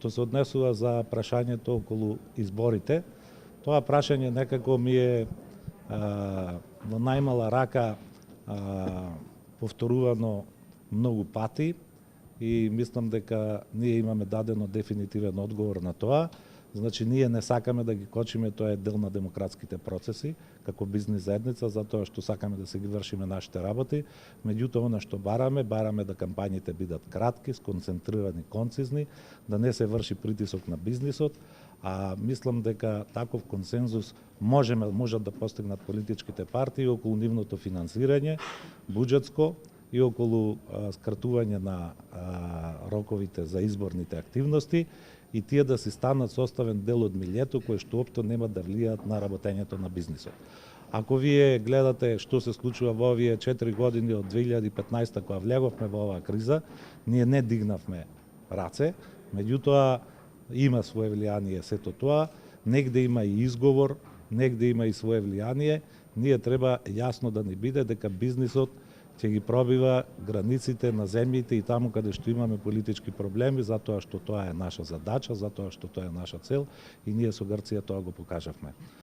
Што се однесува за прашањето околу изборите, тоа прашање некако ми е во најмала рака повторувано многу пати и мислам дека ние имаме дадено дефинитивен одговор на тоа. Значи, ние не сакаме да ги кочиме, тоа е дел на демократските процеси, како бизнис заедница, затоа што сакаме да се ги вршиме нашите работи. Меѓутоа, она што бараме да кампањите бидат кратки, сконцентрирани, концизни, да не се врши притисок на бизнисот, а мислам дека таков консензус можат да постигнат политичките партии околу нивното финансирање, буџетско и околу скратување на роковите за изборните активности и тие да си станат составен дел од милјето кој што опто нема да влијаат на работењето на бизнисот. Ако вие гледате што се случува во овие 4 години од 2015 кога влеговме во оваа криза, ние не дигнавме раце, меѓутоа има свое влијание сето тоа, негде има и изговор, негде има и свое влијание, ние треба јасно да ни биде дека бизнисот ќе ги пробива границите на земјите и таму каде што имаме политички проблеми, затоа што тоа е наша задача, затоа што тоа е наша цел и ние со Грција тоа го покажавме.